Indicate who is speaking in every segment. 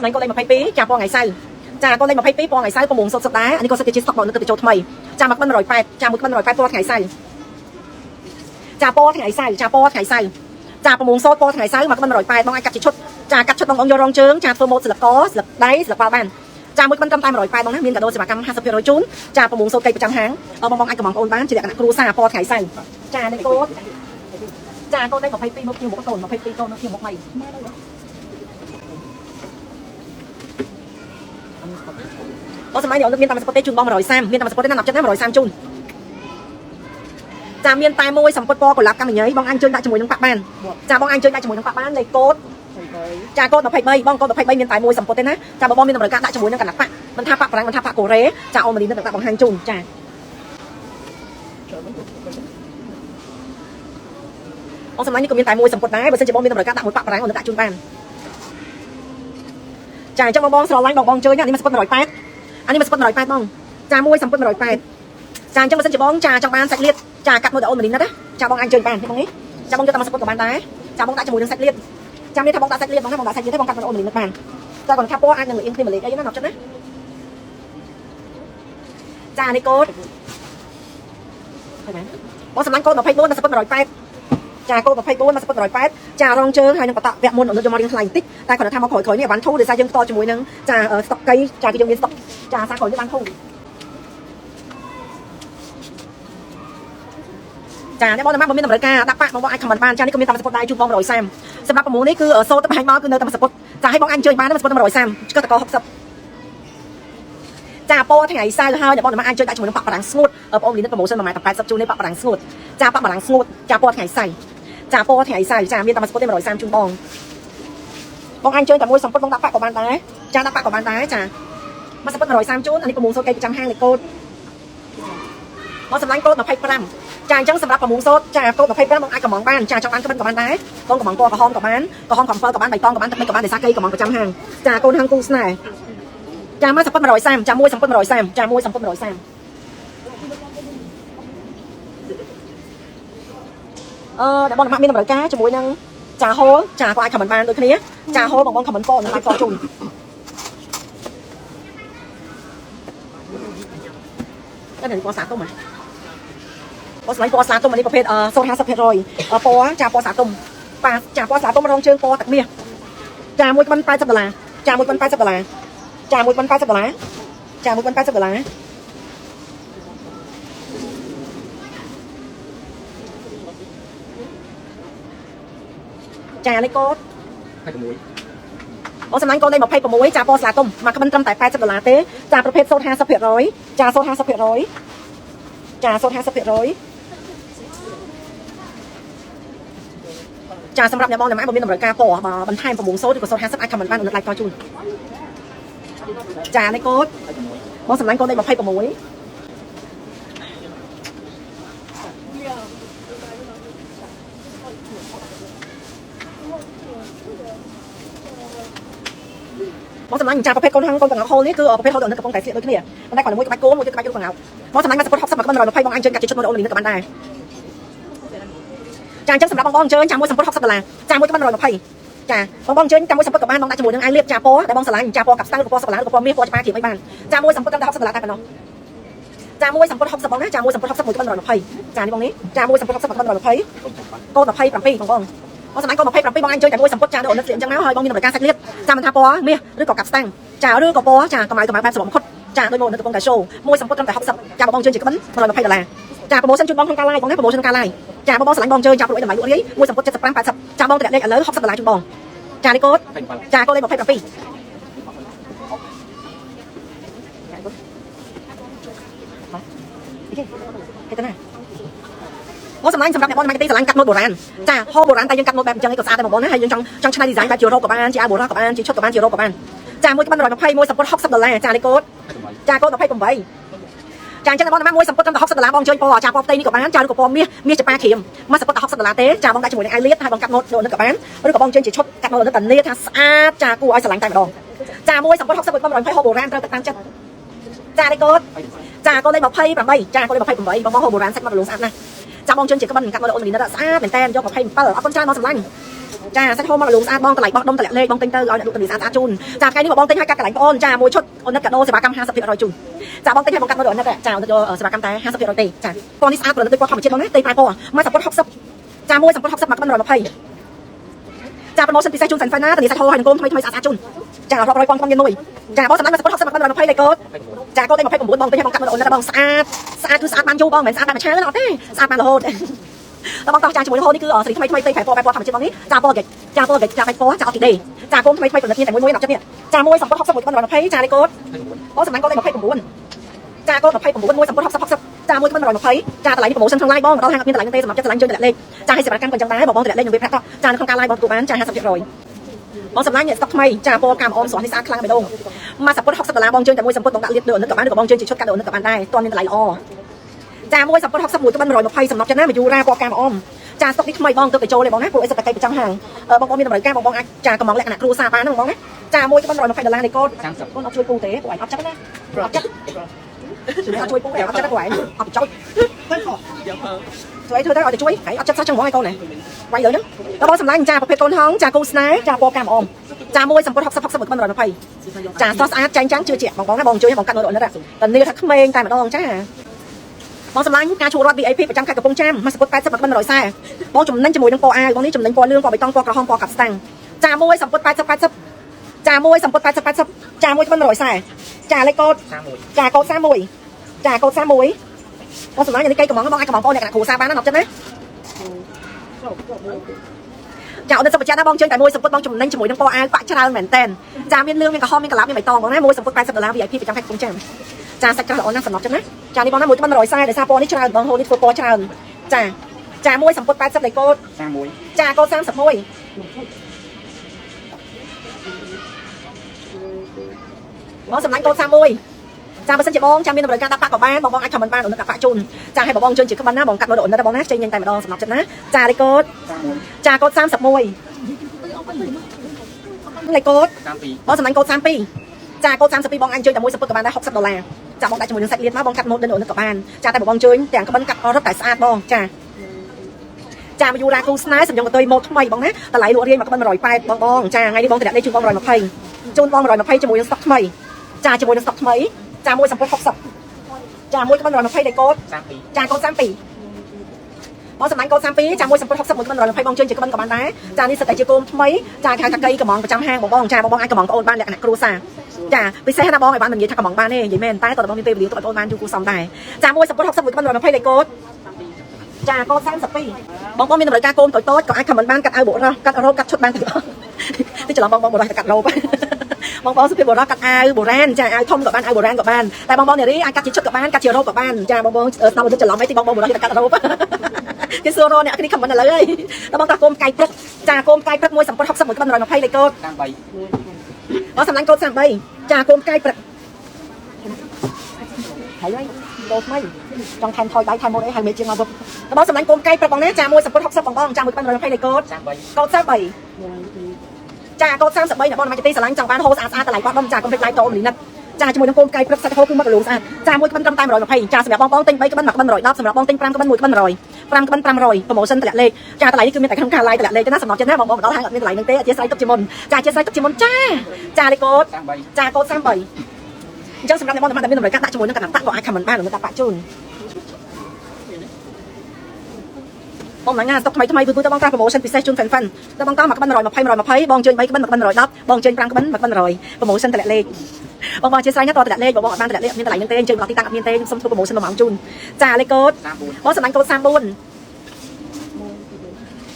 Speaker 1: Này con lên 22ចាពណ៌ថ្ងៃសៅរ៍ចាកូនលេខ22ពណ៌ថ្ងៃសៅរ៍6សុទ្ធដែរអានេះក៏សិតជាស្តុកបងនៅទៅចូលថ្មីចាមកមិន108ចាមួយមិន108ពណ៌ថ្ងៃសៅរ៍ចាពណ៌ថ្ងៃសៅរ៍ចាពណ៌ថ្ងៃសៅរ៍ចា6សូត្រពណ៌ថ្ងៃសៅរ៍មកមិន108បងអាចកាត់ជាឈុតចាកាត់ឈុតបងយករងជើងចាធ្វើម៉ូតស្លឹកកស្លឹកដៃស្លឹកបាល់បានចាមួយមិនត្រឹមតែ108បងណាមានកាដូសេវាកម្ម 50% ជូនចា6សូត្រកិច្ចប្រចាំហាងបងអាចកំងបងអូនបានជាលក្ខណៈគ្រួសារពណ៌ថ្ងៃសៅរ៍ចានេះកូនចាកូនលេខ22មកជាមុខកូន22កូនមកជាមុខថ្មីអូសម័យនេះអូនមានតាមស្ពតទេជូនបង130មានតាមស្ពតទេណា10ចិត្តណា130ជូនចាមានតែមួយសម្ពុតពណ៌កុលាបកម្មញ៉ៃបងអញជើញដាក់ជាមួយនឹងប៉ាក់បានចាបងអញជើញដាក់ជាមួយនឹងប៉ាក់បានលេខកូដចាកូដ23បងកូដ23មានតែមួយសម្ពុតទេណាចាបងមានតម្រូវការដាក់ជាមួយនឹងកណ្ដាប់ប៉ាក់មិនថាប៉ាក់ប្រាំងមិនថាប៉ាក់កូរ៉េចាអូនមនីនឹងដាក់បង្ហាញជូនចាអូសម័យនេះក៏មានតែមួយសម្ពុតដែរបើសិនជាបងមានតម្រូវការដាក់មួយប៉ាក់ប្រាំងអូននឹងដាក់ជូនបានចាអញ្ចឹងបងស្រឡាញ់បងជើញនេះមកស្ពុត108អានេះមកស្ពុត108បងចាមួយសម្ពុត108ចាអញ្ចឹងបើសិនជាបងចាចង់បានសាច់លៀតចាកាត់មួយដល់អូនមនីណាចាបងអញជើញបានទេបងនេះចាបងយកតាមស្ពុតក៏បានដែរចាបងដាក់ជាមួយនឹងសាច់លៀតចាំនេះថាបងដាក់សាច់លៀតបងណាបងដាក់សាច់លៀតទេបងកាត់មួយអូនមនីណាបានចាគាត់ថាពណ៌អាចនឹងលៀងគ្នាមួយលេខអីណា10ចិត្តណាចានេះកូដឃើញទេបងសម្លាញ់កូដ24មកស្ពុត108ចាកូដ24មកស្ពុត108ចារងជើងហើយនឹងបតៈវគ្គមុនអូនយកមករៀងថ្លៃបន្តិចតែគាត់ថាមកក្រោយនេះបានធូរដោយសារយើងផ្ទាល់ជាមួយនឹងចាស្តុកកៃចាគឺយើងមានស្តុកចាសាក្រោយនេះបានធូរចានេះបងតាមមានតម្រូវការដាក់ប៉ាក់បងអាចខមមិនបានចានេះក៏មានតាមសពុតដែរជូនបង130សម្រាប់ប្រមូលនេះគឺសូត្រទៅបង្ហាញមកគឺនៅតាមសពុតចាឲ្យបងអញជើញបានសពុត130ឆ្កឹះតក60ចាពណ៌ថ្ងៃសៅរ៍ហើយបងតាមអញជើញដាក់ជាមួយនឹងប៉ាក់បារាំងស្ងួតបងលីនប្រម៉ូសិន180ជូននេះប៉ាក់បារាំងស្ងួតចាប៉ាក់បារាំងស្ងួតចាពណ៌ថ្ងៃសៅរ៍ចាពណ៌ថ្ងៃសៅរ៍ចាមានតាមសពុតទេ130ជូនបងអញជើញតែមួយសពុតបងដាក់ប៉ាក់ក៏បានដែរចាដាក់ប៉ាក់ក៏បានដែរចាមកសពុត130ជូនអានេះប្រមូលសូត្រកិច្ចប្រចាំហាងលេខកូដមកសម្លាញ់កូដ25ចាអញ្ចឹងសម្រាប់6សូត្រចាកូដ25បងអាចកំងបានចាចង់បានក្បិនក៏បានដែរកូនកំងពណ៌ក្រហមក៏បានក្រហមកំពើក៏បានបៃតងក៏បានទឹកក៏បានតែសាកេកំងប្រចាំហាងចាកូនហាងគូស្នេហ៍ចាមកសពុត130ចាមួយសពុត130ចាមួយសពុត130ដែលបងមានតម្រូវការជាមួយនឹងចាហូលចាក៏អាចខមមិនបានដូចគ្នាចាហូលបងខមមិនពណ៌នឹងអាចខជូនតែនេះពណ៌សាទុំហ៎ពណ៌ស្លាញ់ពណ៌សាទុំនេះប្រភេទសូត្រ50%ពណ៌ចាពណ៌សាទុំប៉ាចាពណ៌សាទុំរងជើងពណ៌ទឹកមាសចាមួយមិន$80ចាមួយមិន$80ចាមួយមិន$80ចាមួយមិន$80ចាលេខកូដ26អូសម្លាញ់កូនលេខ26ចាពណ៌ស្លាទុំមកក្បិនត្រឹមតែ$80ទេចាប្រភេទសូត្រ50%ចាសូត្រ50%ចាសូត្រ50%ចាសម្រាប់អ្នកបងមានតម្រូវការពណ៌បន្ថែម6សូត្រឬក៏សូត្រ50អាចខមមិនបាននៅឡាយតជូនចាលេខកូដបងសម្លាញ់កូនលេខ26បងសម្លាញ់ចាប្រភេទកូនហាងកូនកង្កហូលនេះគឺប្រភេទហូលនៅកំពុងតែស្លៀកដូចគ្នាប៉ុន្តែគាត់មួយក្បាច់គោមួយទៀតក្បាច់យូរកង្កោបងសម្លាញ់មកសពុត60មកក្បិន120បងអញជើញកាត់ជាឈុតមួយអូនលីនក៏បានដែរចាអញ្ចឹងសម្រាប់បងជើញចាមួយសពុត$60ចាមួយក្បិន120ចាបងជើញចាមួយសពុតក៏បានបងដាក់ជាមួយនឹងអាយលៀបចាពណ៌ដែលបងស្រឡាញ់ចាពណ៌កាប់ស្តៅឬពណ៌សក្លាឬពណ៌មាសពណ៌ច្បាស់គ្រៀមអីបានចាមួយសពុតតែ$60តែប៉ុណ្ណោះចាមួយសពុត60បងណាចាមួយសពុត60មួយក្បិន120ចានេះបងនេះចាមួយសពុត60ក្បិន120កូន27បងសម្លាញ់កូន27បងអញជើញតែមួយសពុតចាដូចអូនស្លៀកអញ្ចឹងមកហើយបងមានតម្រូវការសាច់លៀបចាមិនថាពណ៌មាសឬក៏កាប់ស្តាំងចាឬក៏ពណ៌ចាកម្ៅបែបស្រមខុតចាដូចមកនៅកំពុងតែ show មួយសពុតត្រឹមតែ60ចាបងជើញជាក្បិន$120ចាប្រម៉ូសិនជូនបងក្នុងការ live បងណាប្រម៉ូសិនក្នុងការ live ចាបងស្រឡាញ់បងជើញចាប្រួយតម្លៃលក់រាយមួយសពុត75 80ចាបងតម្លាក់លេខឥឡូវ$60ជូនបងចានេះកូដចាកូដលេខ27គេទៅណាបងសម្លាញ់សម្រាប់អ្នកបងម៉ាร์เก็ตติ้ងស្រឡាញ់កាត់ម៉ូដបុរាណចាហូបបុរាណតែយើងកាត់ម៉ូដបែបអញ្ចឹងក៏ស្អាតដែរបងណាហើយយើងចង់ឆ្នៃ design បែបជាអឺរ៉ុបក៏បានជាអាវបុរាណក៏បានជាឈុតក៏បានជាអឺរ៉ុបក៏បានចាមួយក្បិន120មួយសពុត$60ចានេះកូដចាកូដ28ចាអញ្ចឹងបងតាមមួយសពុតត្រឹមតែ$60បងជើញពណ៌ចាពណ៌ផ្ទៃនេះក៏បានចាឬក៏ពណ៌មាសច្បាស់គ្រៀមមកសពុតតែ$60ទេចាបងដាក់ជាមួយនឹងអាយលៀតហើយបងកាត់ម៉ូដដូចនេះក៏បានឬក៏បងជើញជាឈុតកាត់ម៉ូដនេះតានីថាស្អាតចាគួរឲ្យស្រឡាញ់តែម្ដងចាមួយសពុត60មួយក្បិន120ហូបបុរាណត្រូវទឹកតាមចិត្តចានេះកូដចាកូដលេខ28ចាកូដលេខ28បងហូបបុរាណសាច់មករលោងស្អាតណាស់ចាបងជើញជាក្បិនកាត់ម៉ូដអូនលីនស្អាតមែនតើយក27អរគុណច្រើនមកសម្លាញ់ ចាសាច់ហូមមកលូស្អាតបងតម្លៃបោះដុំតម្លាក់លេខបងទិញទៅឲ្យអ្នកលក់តម្លៃស្អាតជូនចាថ្ងៃនេះបងទិញឲ្យកាត់កន្លែងបងអូនចាមួយឈុតអូននិតកាដូសេវាកម្ម 50% ជូនចាបងទិញឲ្យបងកាត់មកអូននិតចាអូននិតយកសេវាកម្មតែ 50% ទេចាពណ៌នេះស្អាតព្រលឹងដូចពណ៌ធម្មជាតិបងណាទេប្រែពណ៌មកសំពត់60ចាមួយសំពត់60មកក្បិន120ចា promotion ពិសេសជូនសាច់ណាតម្លៃសាច់ហូហើយនឹងគោមថ្មីស្អាតជូនចារាប់រយពាន់ខ្ញុំមានមួយចាបងសម្រាប់មកសំពត់60មកក្បិន120លេខកូដចាកូដ29បងទិញឲ្យបងកាត់មកអូននិតបងស្អាតគឺស្អាតបានយូរបងមិនស្អាតបានមួយឆានអត់ទេស្អាតបានរហូតតើបងតោះចាជាមួយរហូតនេះគឺសេរីថ្មីទេប្រែពណ៌បែបពណ៌ធម្មជាតិបងនេះចាពណ៌ហ្គេចចាពណ៌ហ្គេចចាបែបពណ៌ចាអត់ទីដេចាគោមថ្មីផលិតនេះតែមួយ17នេះចាមួយសំពត់60មួយក្បិន120ចាលេខកូដបងសម្រាប់កូដ29ចាកូដ29មួយសំពត់60ចាមួយក្បិន120ចាតម្លៃនេះ promotion ក្នុង live បងដល់ហាងអត់មានតម្លៃនឹងទេសម្រាប់ចិត្តឆ្លាញ់ជួយតម្លាក់លេខចាឲ្យសេវាកម្មក៏អញ្ចឹងដែរបងតម្លាក់លេខនឹងវាប្រាក់តោះចានៅក្នុងការ live បងទទួលបានចា 50% បងសម្លាញ់នេះស្តុកថ្មីចាពណ៌កាមអមស្រស់នេះស្អាតខ្លាំងបេះដូងមកសំពត់$60បងជើងតែមួយសំពត់បងដាក់លៀបលើអនុក៏បានឬក៏បងជើងជាឈុតកាត់លើអនុក៏បានដែរតើមានតម្លៃល្អចាមួយសំពត់61ក្បិន120សំណប់ចិត្តណាមកយូរ៉ាពណ៌កាមអមចាស្តុកនេះថ្មីបងទៅចូលទេបងណាពួកអីសិតតែកៃប្រចាំហាងបងមានតម្រូវការបងអាចចាកំងលក្ខណៈគ្រួសារបានហ្នឹងបងណាចាមួយក្បិន$120នៃកូដបងអត់ជួយពូទេពួកឯងអត់ចិត្តណាអត់ចិត្តជួយអត់ជួយពូទេអត់ចិត្តពួកឯងអត់ចោចជួយធ្វើទៅឲ្យទៅជួយឯងអត់ចិត្តសោះចឹងហ្មងឯងកូនណាវាយលើហ្នឹងដល់បងសម្លាញ់ចាប្រភេទកូនហងចាគូស្នេហ៍ចាពណ៌កាមអមចាមួយសំពត់60ក្បិន120ចាស្រស់ស្អាតចាញ់ចាំងជឿជាក់បងណាបងជួយបងកាត់មើលអត់ណាតែនេះថាក្មេងតែម្ដងចាបងសម្លាញ់ការជួលរត់ VIP ប្រចាំខេត្តកំពង់ចាមមកសពុត80ក្បិន140បងចំណេញជាមួយនឹងពណ៌អាវបងនេះចំណេញពណ៌លឿងពណ៌បៃតងពណ៌ក្រហមពណ៌កាត់ស្តាំងចាមួយសពុត80ចាមួយសពុត80ចាមួយក្បិន140ចាលេខកូដចាកូដ31ចាកូដ31បងសម្លាញ់នេះកៃកំងបងអាចកំងបងអ្នកគ្រូសាបានណាអត់ចិត្តណាចាអត់សុខចិត្តណាបងជើងតែមួយសពុតបងចំណេញជាមួយនឹងពណ៌អាវបាក់ច្រើនមែនតែនចាមានលឿងមានក្រហមមានកាឡាប់មានបៃតងបងណាមួយសពុត$80 VIP ប្រចាំខេត្តកំពង់ចាមចាសាច់ក្រល្អណាស់សំណប់ចិត្តណាចានេះបងណាមួយក្បិន140ដោយសារពណ៌នេះច្រើនបងហូរនេះធ្វើពណ៌ច្រើនចាមួយសំពត់80លេខកូដ31ចាកូដ31បងសម្លាញ់កូដ31ចាបើសិនជាបងចាំមានតម្រូវការដាក់ប៉ាក់ក៏បានបងអាច comment បានអូនដាក់ប៉ាក់ជូនចាឲ្យបងជើងជាក្បិនណាបងកាត់មើលអូនណាបងណាចេញញ៉ាំតែម្ដងសំណប់ចិត្តណាចាលេខកូដចាកូដ31លេខកូដបងសម្លាញ់កូដ32ចាកូដ32បងអញជើញតែមួយសពុតក៏បានដែរ$60ចាបងដាក់ជាមួយនឹងសាច់លៀនមកបងកាត់ម៉ូដនឹងអូនក៏បានចាតែបងជើញទាំងក្បិនកាត់រត់តែស្អាតបងចាមកយូរ៉ាគូស្នេហ៍សំយងកតុយម៉ូដថ្មីបងណាតម្លៃលក់រៀងមកក្បិន180បងចាថ្ងៃនេះបងតម្លាក់លេខជូនបង120ជូនបង120ជាមួយនឹងស្តុកថ្មីចាជាមួយនឹងស្តុកថ្មីចាមួយសំពត់60ចាមួយក្បិន120លេខកូដចាកូដ32បងសម្លាញ់កូដ32ចាមួយសំពត់60មួយក្បិន120បងជើញជាក្បិនក៏បានដែរចានេះសិតតែជាគោមថ្មីចាគេហៅថាកៃកំងប្រចាំហាងបងចាបងអាចកំងប្អូនបានលក្ខណៈគ្រួសារចាពិសេសណាបងឲ្យបាននិយាយថាកំងបានទេនិយាយមែនតែតើបងមានពេលវេលាទៅឲ្យបងបានយូរគូសំដែរចាមួយសំពត់60មួយក្បិន120លេខកូដចាកូដ32បងមានតម្រូវការកូនតូចៗក៏អាច comment បានកាត់អាវបុរសកាត់រ៉ូបកាត់ឈុតបានទាំងអស់ទីច្រឡំបងបុរសតែកាត់រ៉ូបបងសុភីបុរសកាត់អាវបុរាណចាអាវធំក៏បានអាវបុរាណក៏បានតែបងនារីអាចកាត់ជាឈុតក៏បានកាត់ជារ៉ូបក៏បានចាបងស្ដាប់ទៅច្រឡំអីទីបងបុរសតែកាត់រ៉ូបគេសួររអ្នកគ្នា comment ឥឡូវហើយតែបងតាកូនកាយព្រឹកចាកូនកាយព្រឹកមួយសំពត់60មួយក្បិន120លេខកូដ33បងសម្លាញ់កូដ33ចាកូនកាយព្រឹកហើយដូរថ្មីចង់ថែមថយដៃថែមម៉ូតអីហើយមេជាងមកវឹបតែបងសម្លាញ់កូនកាយព្រឹកបងណាចាមួយសំពត់60បងចាមួយក្បិន120លេខកូដកូដ33ចាកូដ33អ្នកបងមកទីស្រឡាញ់ចង់បានហូរស្អាតតម្លៃបោះដុំចាកុំភ្លេច like តោមលីនិតចាជាមួយនឹងកូនកាយព្រឹកសាច់ហូរគឺមកកលូស្អាតចាមួយក្បិនត្រឹមតែ120ចាសម្រាប់បងទិញ3ក្បិន1ក្បិន110សម្រាប់បងទិញ5ក្បិន1ក្បិន100 5ក្បិន500 promotion តម្លាក់លេខចាតម្លៃនេះគឺមានតែក្នុងការ live តម្លាក់លេខទេណាសម្រាប់ចិត្តណាបងមកដល់ហាងអត់មានតម្លៃនឹងទេអធិស្ឋានទុកជាមុនចាអធិស្ឋានទុកជាមុនចាលេខកូដចាកូដ33អញ្ចឹងសម្រាប់អ្នកបងតែមានតម្រូវការដាក់ជាមួយនឹងកណ្ដាប់តាក់ក៏អាច comment បាននឹងដាក់ប៉ាក់ជូនបងណាស្តុកថ្មីពឺទៅបងប្រា promotion ពិសេសជូន fan ទៅបងតមកក្បិន120បងជើញ3ក្បិន1ក្បិន110បងជើញ5ក្បិន1ក្បិន100 promotion តម្លាក់លេខបងអធិស្ឋានណាតតម្លាក់លេខបងអត់បានតម្លាក់លេខមានតម្លៃនឹងទេជើងដល់ទីតាំងអត់មានទេខ្ញុំសុំធ្វើ promotion មកជូនចាលេខកូដបងសម្លាញ់កូដ34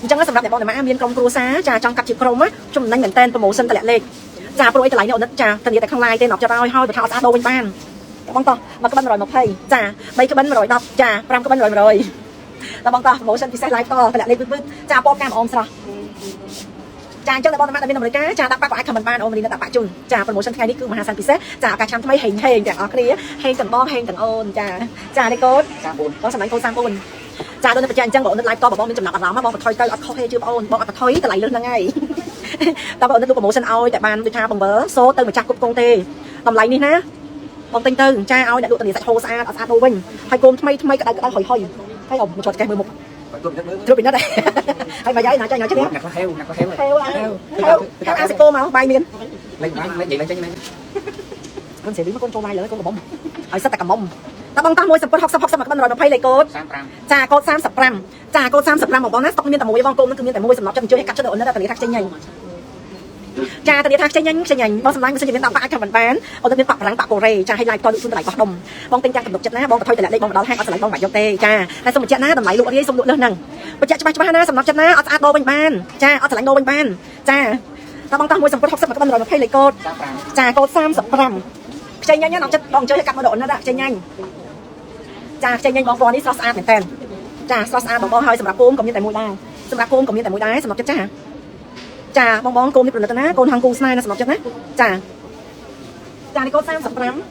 Speaker 1: អញ្ចឹងសម្រាប់អ្នកបងអ្នកម៉ាមានក្រុមគ្រួសារចាចង់កាត់ជាក្រុមចំណេញមែនតែន promotion តម្លាក់លេខចាព្រោះអីតម្លៃនេះអូនចាធានាតែក្នុង live ទេណប់ចាប់ឲ្យហើយបើថាអត់ស្អាតដូរវិញបានបងតោះមកក្បិន120ចា3ក្បិន110ចា5ក្បិន100តែបងតោះ promotion ពិសេស live តតម្លាក់លេខពឺចាពណ៌កាមអមស្រស់ចាអញ្ចឹងបងអ្នកមានតម្រូវការចាដាក់ប៉ាក់ក៏អាច comment បានអូននេះដាក់ប៉ាក់ជូនចា promotion ថ្ងៃនេះគឺមហាសានពិសេសចាឱកាសឆ្នាំថ្មីហេងទាំងអស់គ្នាហេងទាំងបងហេងទាំងអូនចាលេខកូដ34បងសម្លាញ់កូដ34ចាដូចបច្ចៈអញ្ចឹងបងអូន live តបងមានចំណាប់អារម្មណ៍បងបន្ថយទៅអត់ខុសទេជឿបងអូនបងអត់បន្ថយតម្លៃលឹះហ្នឹងហើយតបងអូនលក់ promotion ឲ្យតែបានដូចថាបង្វិលសូទៅម្ចាស់គ្រប់គងទេតម្លៃនេះណាបងទិញទៅចាឲ្យអ្នកលក់តម្លៃសាច់ហូរស្អាតអត់ស្អាតហូរវិញហើយកូនថ្មីក្តៅហុយហើយអមមកជាប់កេះមើលមុខ Chưa bị nó đây. Hay mà giấy nào cho nhỏ chứ nhé.
Speaker 2: Nạc có heo, nạc có heo.
Speaker 1: Heo ăn cô mà bay miên.
Speaker 2: Lên vậy lên cho như này.
Speaker 1: Con sẽ đứng con mai lỡ con cầm bông. Ở sát ta cầm bông. Ta bông ta môi sập hóc sập mà con rồi nó phay lại cô. Trà cô sam sập ram. Trà cô sam sập ram một bông nát tóc miên tầm môi bông cô nó cứ miên tầm môi sập nọc cho chơi hết cắt cho độ nó ra tận thác chơi nhanh. Trà tận thác chơi nhanh bông sầm láng sẽ miên tạm bạc cho mình bán. Ở tận miên bạc răng bạc cổ rê trà hay lại con xuống lại bạc đồng. Bông tinh trang cầm đục chất ná bông thôi tại lại đây bông đó hai con sẽ lại bông bạc dọc tê trà. Lại xong một chất ná tầm lại lụa đi xong lụa lên nằng. Một chất cho ná sầm nọc chất ná ở đô bên ban. Trà ở sẽ lại đô bên ban. Trà ta bông ta môi sập hóc sập mà con rồi nó phay lại cô. Trà cô sam sập ram. Chơi nhanh nhá nọc chất bông chơi hết cắt mà độ nó đã chơi nhanh. Trà chơi nhanh bóng bóng đi sauce ăn tiền tên. Trà sauce ăn bóng bóng hơi sầm rạp côn cũng như tại mũi đá. Sầm rạp côn cũng như tại mũi đá sầm chất trà. Trà bóng bóng côn đi bật ná côn hàng côn snai nó sầm chất ná. Trà đi côn sang sầm rắm.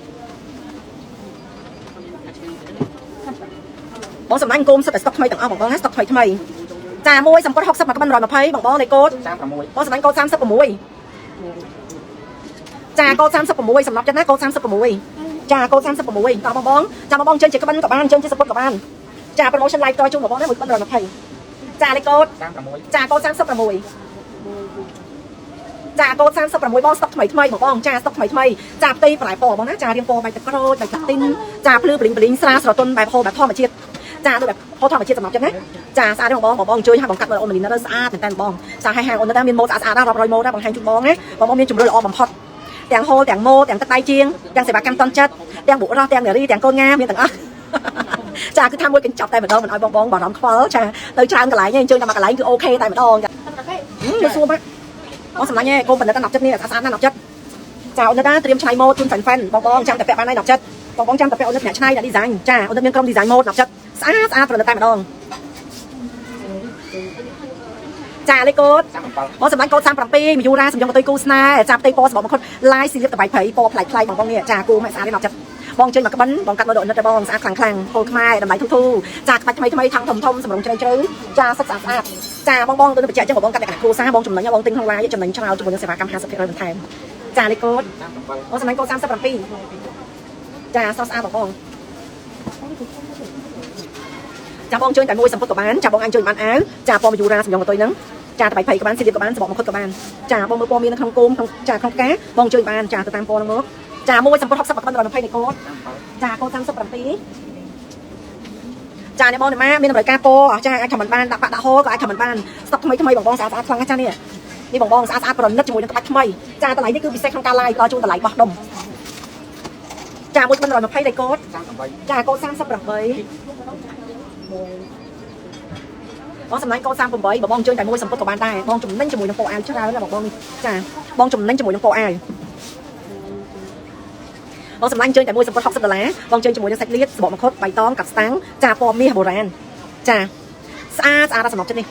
Speaker 1: Bóng sầm anh côn sập stock thay tặng ao bóng bóng stock thay. Trà môi sầm có học sập mà các bạn rồi mà thấy bóng bóng này côn. Bóng sầm anh côn sang sập của mũi. Trà côn sang sập của mũi sầm chất ná côn sang sập của mũi. Trà cô sam sập của mũi, tao bong bong trên chỉ các bạn trên support các bạn. Trà promotion live tôi chung một bong đấy một con rồi mà thầy. Trà này cô, trà cô sam sập của mũi. Trà cô sam sập của mũi bong stock mấy một bong, trà stock mấy. Trà tây phải bỏ bong ná trà riêng po bài tật rồi, bài tật tin. Trà plư bling xa sờ tuần bài po bài thò mà chiết. Trà tôiแบบพอทอดมาเชียร์สำหรับจังนะจ่าซาได้บองช่วยให้บองกัดมาโอนมันนี่น่าสะอาดแต่บองจ่าให้ห่างโอนได้มีโมสะอาดได้รอยโมได้บางแห่งจุดบองนะบองมีจุ่มเรือออกบางพอดแต่งโฮแต่งโมแต่งตะไคร้เชียงแต่งเสียบกันตอนจัดแต่งบุเราแต่งเดี๋ยวนี้แต่งโกงามีแต่งอ่ะจ่าคือทำมวยกันจับแต่เหมือนเดิมเหมือนไอ้บองบ่อน้ำคว้าจ่าtới trang cái lại nha chơi nằm cái lạiคือโอเคแต่เหมือนเดิมจะสู้มั้ยบองสำนักเนี่ยโกงเป็นแต่หนับจัดนี่สะอาดหนับจัดจ่าโอนได้เตรียมใช้โมทุนแฟนบองจำแต่แปะบ้านในหนับจัดบองจำแต่แปะโอนเนี่ยใช่แต่ดีไซน์จ่าโอนเป็นกล้องดีไซน์โมหนับจัดสะอาดเป็นแต่เหมือนเดิมจ่าเลยโกดบอสำนักโกด3 ปีมียูราสมยงกับตัวกูสนาจ่าตัวโปสบอกบางคนไล่ซีเรียสแต่ใบเผยโปไพลบางเนี่ยจ่ากูไม่สะอาดได้หนับจัดบองเจนมากับบองกัดมาโดนแต่บองสะอาดคลังโกดไม่ดำไหลทูจ่าไปทำไมทางทมสมรองใจจื้อจ่าสะอาดจ่าบองตัวไปเจาะจังบองกัดแต่กูซ่าบองจุ่มหนังบองติ้งทางวายจุ่มหนังชาวจุ่มบนเสพากรรม50%เป็นไทม์จ่าเลยโกดบอสำนักโกด3 ปีจ่าสะอาดบองจ่าบองเจนแต่มวยสัมผัสกับบ้านจ่าบองอันเจนบ้านอ้างจ่าปอมยูราสมยงกับตัวนั้นจ่าแต่ใบเผยกับบ้านซีเรียสกับบ้านสบอกมาคุยกับบ้านจ่าบองมือปอมีนักทำโกมจ่าทำแก่บองเจนบ้านจ่าตัวตามปอน้องมกจ่ามวยสัมผัสทับสับกับบ้านเราในไพ่ในโกดจ่าโกด3 ปีจ่าเนี่ยบองเนี่ยมามีน้ำไหลกาโปจ่าไอ้ทำมันบ้านดักปะดักโฮก็ไอ้ทำมันบ้านสต็อกทำไมบองสะอาดคลังจ่าเนี่ยนี่บองสะอาดปรนนัดจมูกนักปัดทำไมจ่าตัวไหนนี่คือบิเซ็กทำการไล่รอจูนตัวไหลบอกดมจ่ามวยบ้านเราในไพ่ในโกดจ่าโกด3 ปีบองสำนักโกซ้ำผมบ่อยบองเจอแต่มวยสัมผัสกับบ้านได้บองจุ่มนั่งจมูกยังโปอายช่วยเราแล้วบอกบองจ้าบองจุ่มนั่งจมูกยังโปอายบองสำนักเจอแต่มวยสัมผัสท็อปสัปดาห์บองเจอจมูกยังเซ็กเลียสบอกมาคดใบตองกับสตังจ่าปอมมีโบราณจ้าสะอาดสมองจังนี่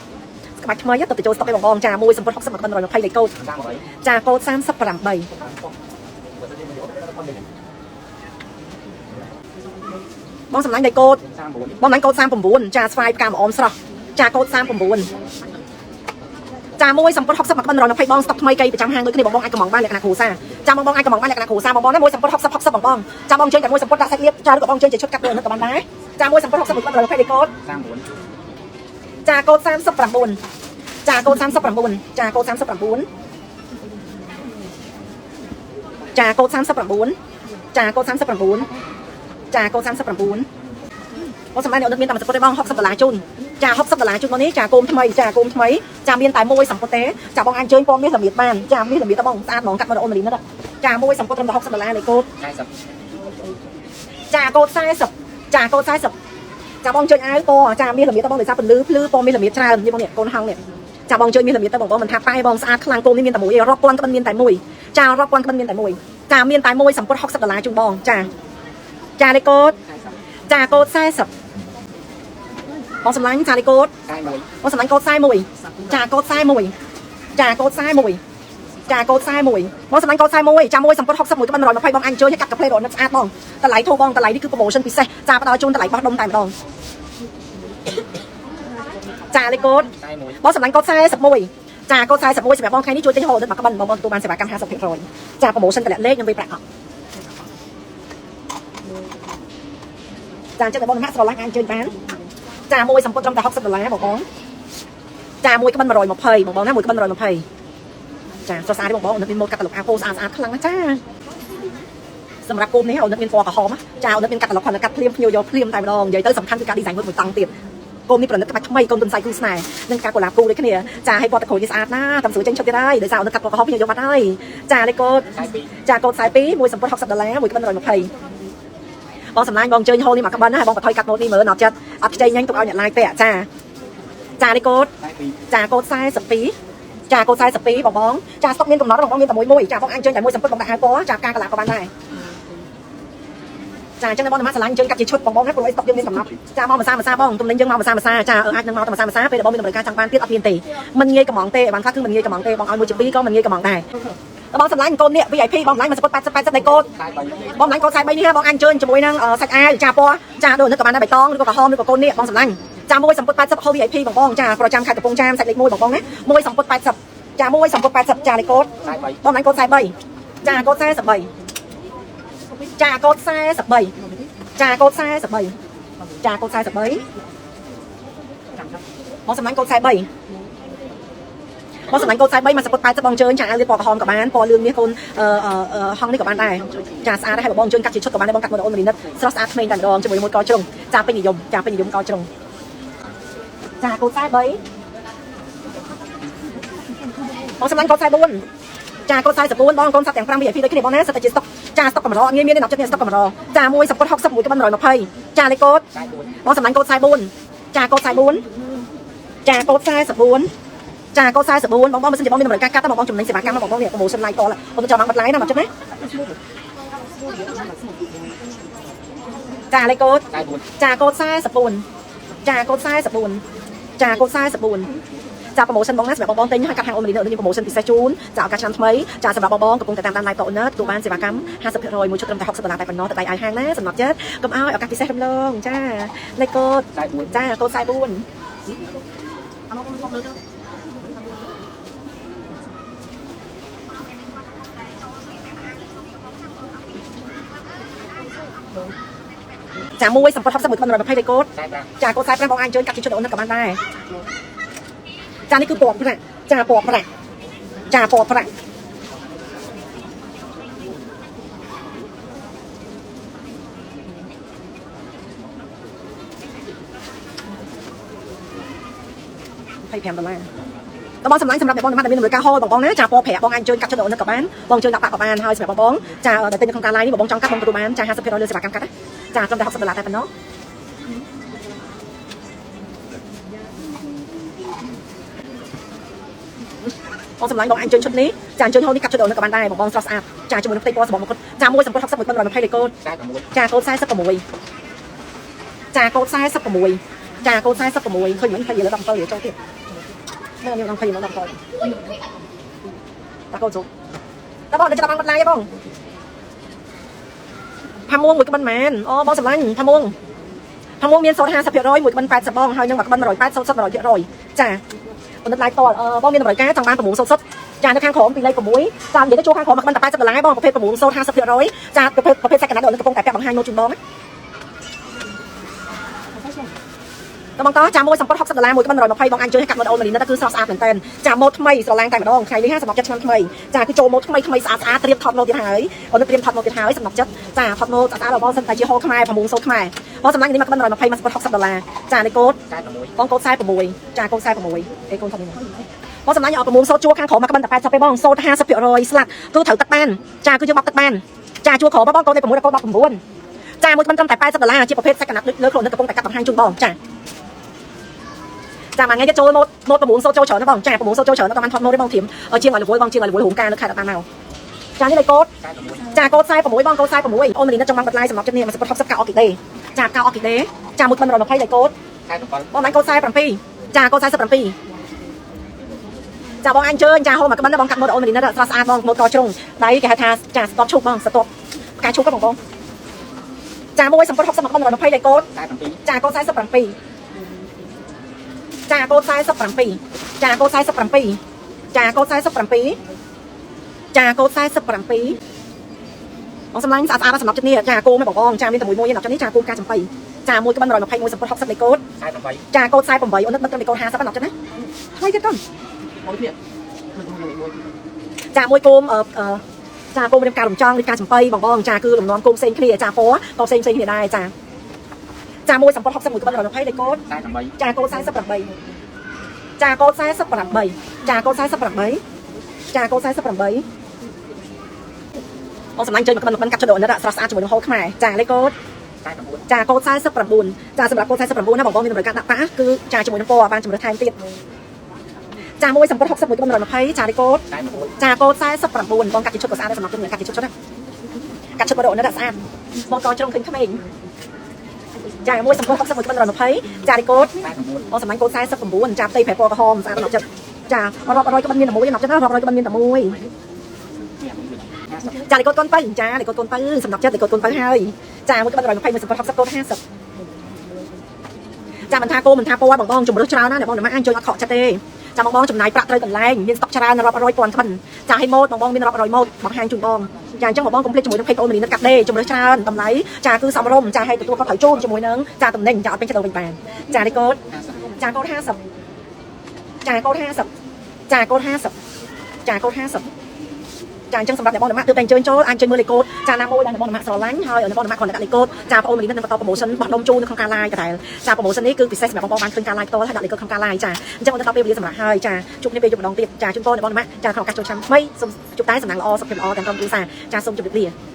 Speaker 1: กระบะทำไมยัดตัวติดโจสต็อกไปบองจ่ามวยสัมผัสท็อปสัปดาห์เราไพ่เลยโกจ่าโก3 ปีบองสำนักในโกบองนั้นโก3 ปีจ่าสไฟกามอมสระจ่าโกด3 ปีจ่ามวยสัมผัสท็อปสัปดาห์เราในไพ่บองสต็อกทำไมไกลประจำห้างเลยก็ในบองไอกระหม่อมบ้านเลยคณะครูซ่าจ่ามองไอกระหม่อมบ้านเลยคณะครูซ่าบองนั้นมวยสัมผัสท็อปสัปดาห์บองจ่ามองเชิญกับมวยสัมผัสดักเซ็กเลียบจ่าด้วยกับบองเชิญจะชุดกับเดินกับบ้านได้จ่ามวยสัมผัสท็อปสัปดาห์เราในไพ่ในโกดจ่าโกด3 ปีจ่าโกด3 ปีจ่าโกด3 ปีจ่าโกด3 ปีจ่าโกด3 ปีจ่าโกด3 ปีบางสมัยเนี่ยเรามีแต่มาสปอร์ตได้บ้าง60 ดอลลาร์จุนจ่า60 ดอลลาร์จุนตอนนี้จ่าโกมทำไมจ่ามีนแต่มวยสัมปเตจ่าบองอันเชิญปอมมีสมีดบ้านจ่ามีสมีดตะบองสะอาดหนองกัดมาโดนมันลิ้นนั่นแหละจ่ามวยสัมปทำ60 ดอลลาร์เลยโกจ่าโกใส่จ่าบองเชิญไอ้ปอจ่ามีสมีดตะบองเลยซาเป็นลื้อปอมีสมีดชาที่บองเนี่ยโกนหังเนี่ยจ่าบองเชิญมีสมีดตะบองมันทับไปบองสะอาดคลางโกมนี่มีแต่มวยรอบกวนก็มันมีแต่มวยจ่ารอบกวนก็มันมีแต่มวยจ่ามีแต่มวยสัมป60 ดอลลาร์จุนบองจ่าเลยโกจ่าโกใส่บองสำนักจ่าเลยโกบองสำนักโกใส่มวยจ่าโกใส่มวยบองสำนักโกใส่มวยจ่ามวยสัมผัสท็อปสัปดาห์กับบ้านเราในไพ่บองอันเจอให้กัดกับเพลย์โดนนักสะอาดบองตะไหลโทบองตะไหลนี่คือโปรโมชั่นพิเศษจ่าปะตอจูนตะไหลบองดมแต่บองจ่าเลยโกบองสำนักโกใส่สับมวยจ่าโกใส่สับมวยสำหรับบองใครที่ช่วยตีโหดกับบ้านบองตัวบ้านเสพกรรม50%จ่าโปรโมชั่นแต่ละเลขยังไปแปลกจ่าเจ้าแต่บองนักสโลลังอันเจอบ้าน ចាមួយសំពត់ត្រឹមតែ$60បងចាមួយក្បិន120បងណាមួយក្បិន120ចាស្រស់ស្អាតទេបងអូនមានម៉ូដកាតាឡុកអាពោស្អាតខ្លាំងណាស់ចាសម្រាប់គោមនេះអូនមានពណ៌ក្រហមចាអូនមានកាតាឡុកគាត់កាត់ភ្លាមភ្ញៀវយកភ្លាមតែម្ដងនិយាយទៅសំខាន់គឺការ design មួយតង់ទៀតគោមនេះប្រណិតក្បាច់ថ្មីកូនទុនសៃគូស្នេហ៍នឹងការកូឡាបគូដូចគ្នាចាឲ្យពណ៌ទឹកក្រូចនេះស្អាតណាស់តាមស្រួលចេញឈុតទៀតហើយដោយសារអូនកាត់ពណ៌ក្រហមភ្ញៀវយកបាត់ហើយចាលេខកូដចាកូដ42មួយសំពត់$60មួយក្បិន120បងសម្លាញ់បងជើញហូលនេះមកក្បិនណាបងបថុយកាត់ម៉ូដនេះមើលអត់ចិត្តអត់ខ្ចីញ៉ាញ់ទុកឲ្យអ្នកឡាយពាក់ចាលេខកូដចាកូដ42ចាកូដ42បងចាស្តុកមានកំណត់បងមានតែមួយចាបងអញជើញតែមួយសំពត់បងដាក់អាវពណ៌ចាការកន្លះក៏បានដែរចាអញ្ចឹងបងតាមសាឡាញ់ជើងកាត់ជាឈុតបងណាព្រោះអីស្តុកយើងមានកំណត់ចាមកភាសាបងទំនិញយើងមកភាសាចាអាចនឹងមកទៅភាសាពេលបងមានតម្រូវការចង់បានទៀតអត់មានទេមិនងាយកំងទេបានថាគឺមិនងាយកំងទេបងឲ្យមួយជាពីរក៏មិនងាយកំងដែរបងសម្លាញ់កូននេះ VIP បងសម្លាញ់មួយសំពត់80នៃកូដបងសម្លាញ់កូដ43នេះបងអញជើញជាមួយនឹងសាច់អាវចាពណ៌ចាដូចនេះក៏បានដែរបៃតងឬក៏ក្រហមឬក៏កូននេះបងសម្លាញ់ចាមួយសំពត់80ហូ VIP បងចាប្រចាំខេត្តកំពង់ចាមសាច់លេខ1បងណាមួយសំពត់80ចាមួយសំពត់80ចាលេខកូដបងសម្លាញ់កូដ43ចាកូដ43ចាកូដ43ចាកូដ43ចាកូដ43បងសម្លាញ់កូដ43បងសម្លាញ់កូដ43មកសពុត80បងជើញចាអាវលៀបពណ៌ក្រហមក៏បានពណ៌លឿងមានកូនហងនេះក៏បានដែរចាស្អាតដែរហើយបងជើញកាត់ជាឈុតក៏បានដែរបងកាត់មកអូនមីនិតស្រស់ស្អាតថ្មីតែម្ដងជាមួយមួយកជ្រុងចាពេញនិយមចាពេញនិយមកជ្រុងចាកូដ43បងសម្លាញ់កូដ44ចាកូដ44បងកូនសាប់ទាំង5 VIP ដូចគ្នាបងណាសិតតែជាស្តុកចាស្តុកកម្រងាយមានទេ10ចិត្តនេះស្តុកកម្រចាមួយសំពត់60មួយក្បិន120ចាលេខកូដបងសម្លាញ់កូដ44ចាកូដ44ចាកូដ44ចាកូដ44បងមិនសិនជាបងមានតម្រូវការកាត់តែបងចំណេញសេវាកម្មបងនេះប្រម៉ូសិន live តលបងចង់បានបាត់ live ណាមកចិត្តណាចាលេខកូដចាកូដ44ចាកូដ44ចាកូដ44ចាប្រម៉ូសិនបងណាសម្រាប់បងទិញហើយកាត់ហាងអូនមីនៅមានប្រម៉ូសិនពិសេសជូនចាឱកាសឆ្នាំថ្មីចាសម្រាប់បងកំពុងតែតាមដាន live តអូនណាទទួលបានសេវាកម្ម50%មួយឈុតត្រឹមតែ$60តែប៉ុណ្ណោះទៅដៃឲ្យហាងណាសម្រាប់ចិត្តកុំឲ្យឱកាសពិសេសរំលងចាលេខកូដចាកូដ44ចាមួយសំពត់60មួយក្បិន120លេខកូដចាកូដ45បងអញជើញកាត់ជាឈុតអូនក៏បានដែរចានេះគឺពណ៌ប្រាក់ចាពណ៌ប្រាក់ចាពណ៌ប្រាក់$25បងសម្លាញ់សម្រាប់បងតាមមានតម្រូវការហូលបងណាចាពណ៌ប្រាក់បងអញជើញកាត់ឈុតអូនក៏បានបងជើញដាក់បាក់ក៏បានហើយសម្រាប់បងចាតែទិញនៅក្នុងការ live នេះបងចង់កាត់បងទទួលបានចា50%លើសេវាកម្មកាត់ចាត្រឹមតែ$60តែប៉ុណ្ណោះបងសម្លាញ់បងអញជើញឈុតនេះចាអញ្ជើញហូលនេះកាត់ឈុតអូនក៏បានដែរបងស្រស់ស្អាតចាជាមួយនឹងផ្ទៃពណ៌សបកមកចាមួយសំពត់60មួយក្បិន120លេខកូដចាកូដ46ចាកូដ46ចាកូដ46ឃើញមិនឃើញលើ17ចូលទៀតនៅខ្ញុំឃើញមក17តាកូដចូលតើបងចាំបានបាត់ឡាយបងផាមួងមួយក្បិនមែនអូបងសម្លាញ់ផាមួងមានសូត្រ50%មួយក្បិន80បងហើយនឹងមួយក្បិន180សូត្រ100%ចាបណ្ឌិតឡាយតបងមានតម្រូវការចង់បានប្រមូលសូត្រចានៅខាងក្រោមពីលេខ6ចានិយាយទៅចូលខាងក្រោមមួយក្បិនតែ$80បងប្រភេទប្រមូលសូត្រ50%ចាប្រភេទសាច់កណ្ដាលដូចកំពុងតែពាក់បង្ហាញម៉ូដជូនបងបងតោះចាមួយសំពត់$60មួយក្បិន120បងអញជើញកាត់ម៉ូដអូនម៉ាលីនទៅគឺស្រស់ស្អាតមែនតើចាម៉ូដថ្មីស្រឡាញ់តែម្ដងថ្ងៃនេះសម្រាប់ចិត្តឆ្នាំថ្មីចាគឺចូលម៉ូដថ្មីស្អាតត្រៀមថតម៉ូដទៀតហើយអូនត្រៀមថតម៉ូដទៀតហើយសម្រាប់ចិត្តចាថតម៉ូដស្អាតបងសិនតែជាហូលខ្មែរប្រមូលសូត្រខ្មែរបងសម្លាញ់នេះមកក្បិន120មកសំពត់$60ចានេះកូដបងកូដ46ចាកូដ46អេកូនថតនេះបងសម្លាញ់ឲ្យប្រមូលសូត្រជួរខាងក្រោមមកក្បិនតែ80ទេបងសូត្រ50%ស្លាត់គឺត្រូវទឹកបានចាគឺយើងបោកទឹកបានចាជួរក្រោមបងកូននេះ6ដល់កូន19ចាមួយក្បិនត្រឹមតែ$80ជាប្រភេទសាច់កណ្ដាប់លើខ្លួននឹងកំពុងតែកាត់បង្ហាញជូនបងចាចាមួយថ្ងៃគេចូលម៉ូដប្រមូលសូត្រចូលច្រើនណាបងចាប្រមូលសូត្រចូលច្រើនដល់បានថតម៉ូដទេបងធៀមជាងឲ្យរវល់បងជាងឲ្យរវល់ហូមការនៅខេត្តតាមមកចានេះលេខកូដចាកូដ46បងកូដ46អូនមីនិតចង់បានបាត់ឡាយសម្រាប់ចិត្តនេះមកសពុត60កៅអគីដេចាកៅអគីដេចាមួយក្បិន120លេខកូដបងអញកូដ47ចាកូដ47ចាបងអញជើញចាហូលមកក្បិនបងកាត់ម៉ូដអូនមីនិតស្រស់ស្អាតបងម៉ូដកជ្រុងដៃគេហៅថាចាស្ទាត់ឈូកបងស្ទាត់ផ្កាឈូកក៏បងចាមួយសំពត់60មកក្បិន120លេខកូដចាកូដ47ចាកូដ47ចាកូដ47ចាកូដ47ចាកូដ47 បងសម្លាញ់ស្អាតស្អាតសម្រាប់ចិត្តនេះចាគោមិនបងបងចាមានតែមួយនេះដល់ចិត្តនេះចាគោការចំបៃចាមួយក្បិន121សម្ពុត60លេខកូដ
Speaker 2: 48
Speaker 1: ចាកូដ48អូននឹកដល់លេខកូដ50ដល់ចិត្តណាថ្លៃទៀតកូន
Speaker 2: មួយទៀតមួយ
Speaker 1: ចាមួយគោមចាគោមរៀបការរំចង់រៀបការចំបៃបងបងចាគឺលំនាំគោមផ្សេងគ្នាចាពណ៌ក៏ផ្សេងគ្នាដែរចាចាមួយសម្ពុត60មួយក្បិន120លេខកូដ
Speaker 2: 48
Speaker 1: ចាកូដ48ចាកូដ48ចាកូដ48ចាកូដ48អូសម្លាញ់ជើញមកក្បិនកាត់ចុះដូនណាស្រស់ស្អាតជាមួយនឹងហូលខ្មែរចាលេខកូដ
Speaker 2: 49
Speaker 1: ចាកូដ49ចាសម្រាប់កូដ49ណាបងបងមានតម្រូវការដាក់ប៉ាគឺចាជាមួយនឹងពណ៌បានជំរើសថែមទៀតចាមួយសម្ពុត60មួយក្បិន120ចាលេខកូដ
Speaker 2: 49
Speaker 1: ចាកូដ49បងកាត់ជាឈុតក៏ស្អាតដែរសម្រាប់ជំនួយកាត់ជាឈុតណាកាត់ឈុតបដូរណាដាក់ស្អាតបងកជ្រុងឃើញក្មេងចាមួយសម្ពុត60មួយក្បិន120ចាលេខកូដ
Speaker 2: 49
Speaker 1: អូសម្លាញ់កូដ49ចាផ្ទៃប្រែពណ៌ក្រហមស្អាតដល់ចិត្តចារាប់រយក្បិនមានតែមួយដល់ចិត្តណារាប់រយក្បិនមានតែមួយចាលេខកូដកូនបើចាលេខកូដកូនបើសម្រាប់ចិត្តលេខកូដកូនបើហើយចាមួយក្បិន120មួយសម្ពុត60កូដ50ចាមិនថាគោមិនថាពណ៌បងបងជំរើសច្រើនណាស់បងមិនអាចជួយអត់ខកចិត្តទេចាបងបងចំណាយប្រាក់ត្រូវកន្លែងមានស្តុកច្រើនរាប់រយពាន់ក្បិនចាឲ្យម៉ូតបងបងមានរាប់រយម៉ូតបង្ហាញជូនបងចាអញ្ចឹងបងកុំភ្លេចជាមួយនឹងពេកអូនមីនីកាត់ដេជំរើសច្រើនតម្លៃចាគឺសមរម្យចាឲ្យទទួលខុសត្រូវជូនជាមួយនឹងចាតំណែងចាអត់ពេញចិត្តវិញបានចាលេខកូដចាកូដ50ចាកូដ50ចាកូដ50ចាកូដ50ចាអញ្ចឹងសម្រាប់អ្នកបងម៉ាក់ទើបតែអញ្ជើញចូលអាចអញ្ជើញមើលលេខកូដចាណាមួយដែលអ្នកបងម៉ាក់ស្រឡាញ់ហើយអ្នកបងម៉ាក់គ្រាន់តែដាក់លេខកូដចាបងអូនមីនីនឹងបន្តប្រូម៉ូសិនបោះដុំជូននៅក្នុងការ live តែចាប្រូម៉ូសិននេះគឺពិសេសសម្រាប់បងបានឃើញការ live ផ្ទាល់ហើយដាក់លេខកូដក្នុងការ live ចាអញ្ចឹងអូនទៅដល់ពេលវេលាសម្រាប់ហើយចាជួបគ្នាពេលយប់ម្ដងទៀតចាជូនពរអ្នកបងម៉ាក់ចាក្នុងឱកាសចូលឆ្នាំថ្មីសូមជួបតែសំណាងល្អសុខភាពល្អទាំងក្រុមគ្រួសារចាសូមជម្រាបលា